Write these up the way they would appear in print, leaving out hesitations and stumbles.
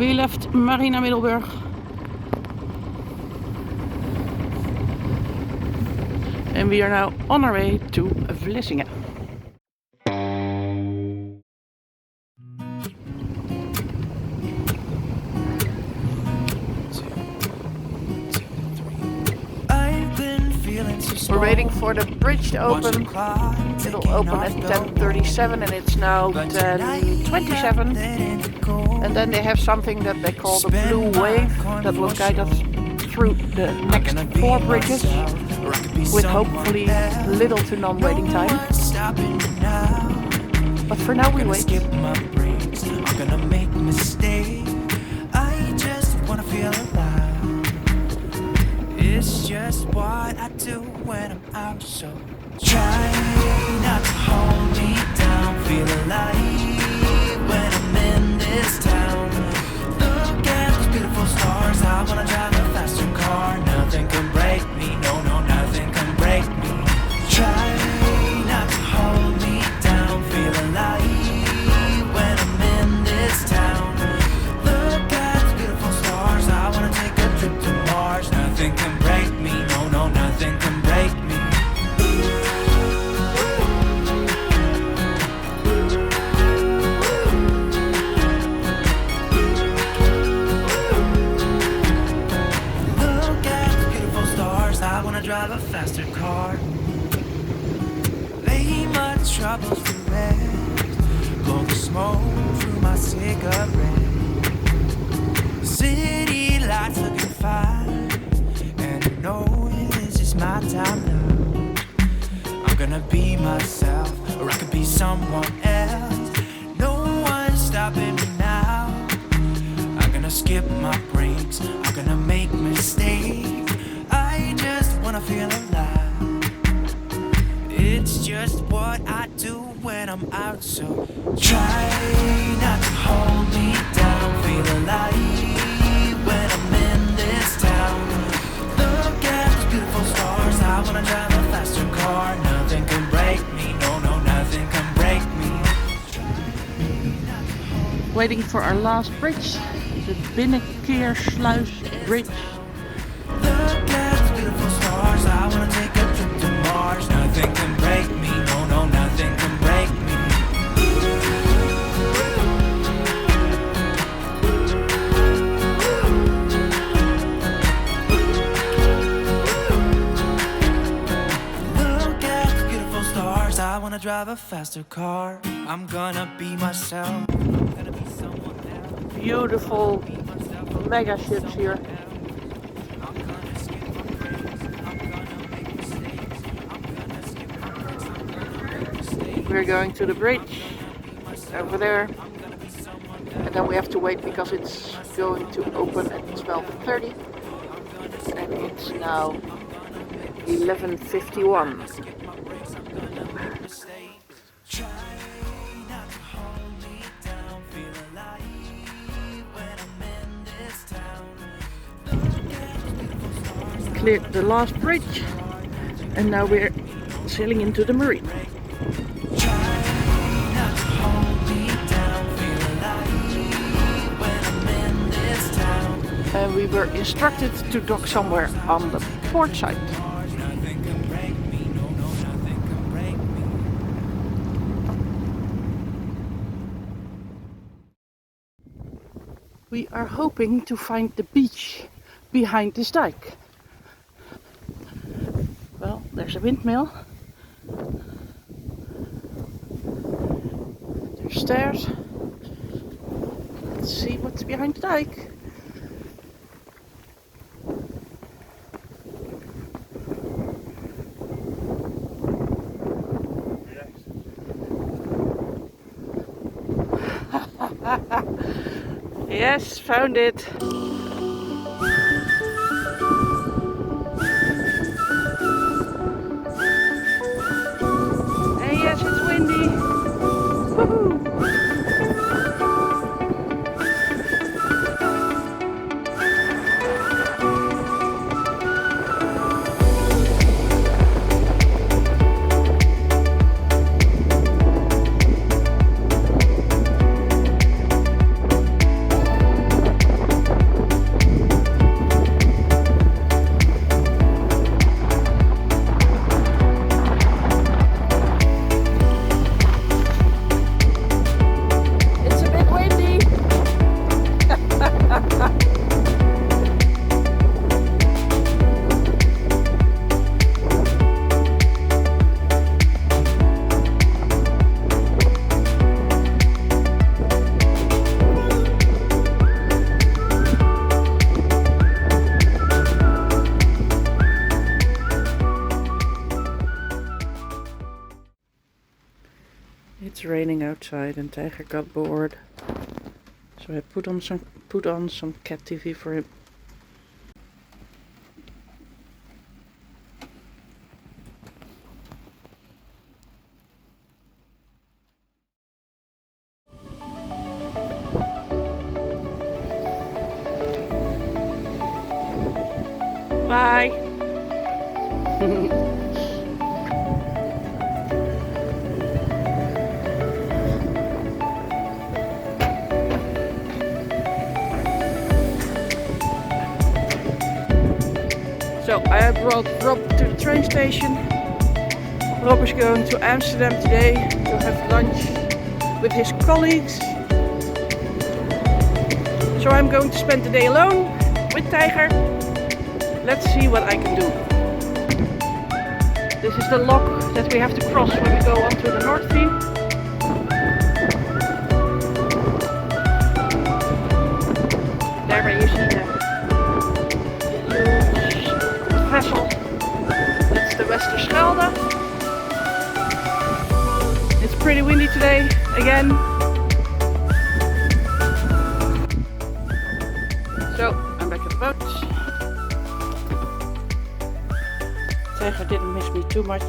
We left Marina Middelburg. And we are now on our way to Vlissingen. We're waiting for the bridge to open. It'll open at 10:37 and it's now 10:27. And then they have something that they call the blue wave that will guide us through the next 4 bridges with hopefully little to none waiting time. But for now we wait. I'm gonna make a mistake. I just wanna feel alive. It's just what I do when I'm out, so try not to hold me down. Feel alive when I'm in this town. Look at those beautiful stars. I wanna drive a faster car. Nothing can break me, no, no, nothing can break me. Try not to hold me down. Feel alive when I'm in this town. Look at those beautiful stars. I wanna take a trip to Mars. Nothing can break me, no, no, nothing can break me. Look at the beautiful stars, I wanna drive a faster car. Lay my troubles to rest, blow the smoke through my cigarette. City lights looking fine, no, this is my time now. I'm gonna be myself, or I could be someone else. No one's stopping me now. I'm gonna skip my breaks, I'm gonna make mistakes. I just wanna feel alive. It's just what I do when I'm out, so try not to hold me down. Feel alive when I'm in this town. Beautiful stars, I wanna drive a faster car. Nothing can break me, no, no, nothing can break me. Waiting for our last bridge, the Binnenkeersluis Bridge. Look at the beautiful stars, I wanna take a trip to Mars. Nothing can break me, no, no, nothing can break me. I wanna drive a faster car. I'm gonna be myself. Gonna be someone else. Beautiful mega ships here. We're going to the bridge over there. And then we have to wait because it's going to open at 12:30. And it's now 11:51. Cleared the last bridge and now we're sailing into the marine. And we were instructed to dock somewhere on the port side. We are hoping to find the beach behind this dike. Well, there's a windmill. There's stairs. Let's see what's behind the dike. Yes, found it. And yes, it's windy. Woohoo! outside and Tijger got bored. So I put on some cat TV for him. Bye. So I brought Rob to the train station. Rob is going to Amsterdam today to have lunch with his colleagues. So I'm going to spend the day alone with Tijger. Let's see what I can do. This is the lock that we have to cross when we go onto the North Sea. There you see the vessel. That's the Westerschelde. It's pretty windy today again. So I'm back at the boat. Tijger didn't miss me too much.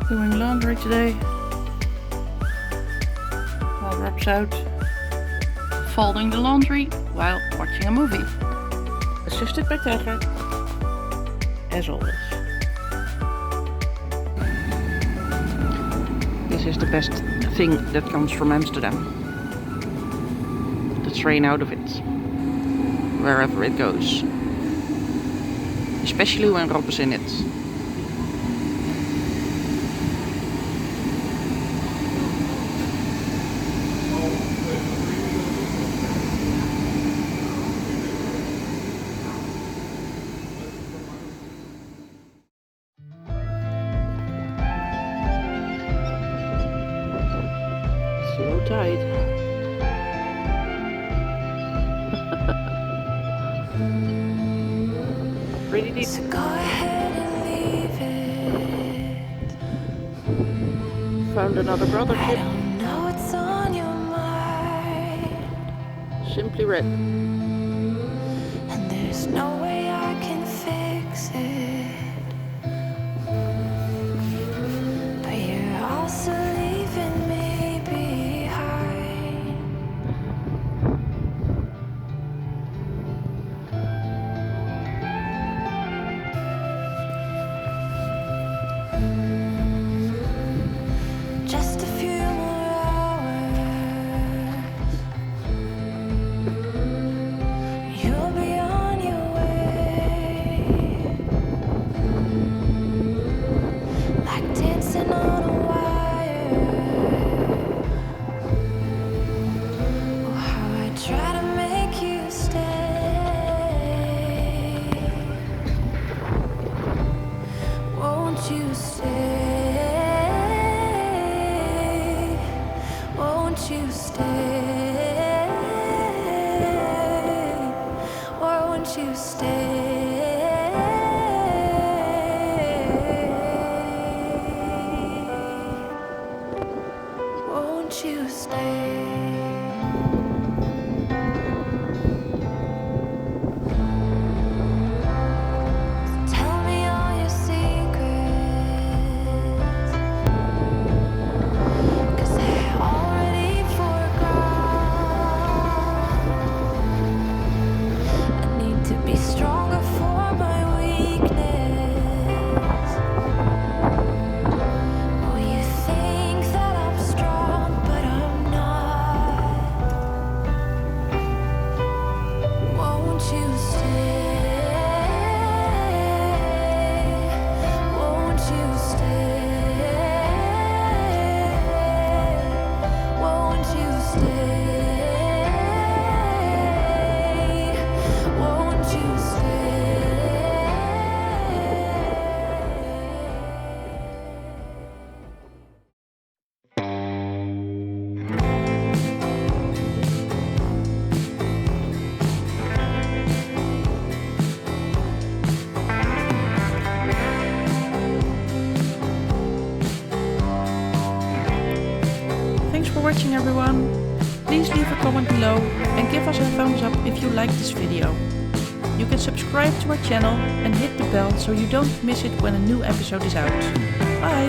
Doing laundry today. While Rob's out folding the laundry while watching a movie. Assisted by Tijger, as always. This is the best thing that comes from Amsterdam. The train out of it. Wherever it goes. Especially when Rob is in it. Slow tide. Pretty deep. So go ahead and leave it. Found another brother I ship. don't know what's on your mind, Simply red. and there's no way I can fix it. But you're also leaving me behind. Just a few more hours, you'll be on your way, like dancing on a wire. Oh, how I try to make you stay. Won't you stay? Won't you stay? Won't you stay? Won't you stay? Tell me all your secrets, 'cause I already forgot. I need to be stronger for my weakness. Oh, you think that I'm strong, but I'm not. watching everyone. Please leave a comment below and give us a thumbs up if you liked this video. You can subscribe to our channel and hit the bell so you don't miss it when a new episode is out. Bye!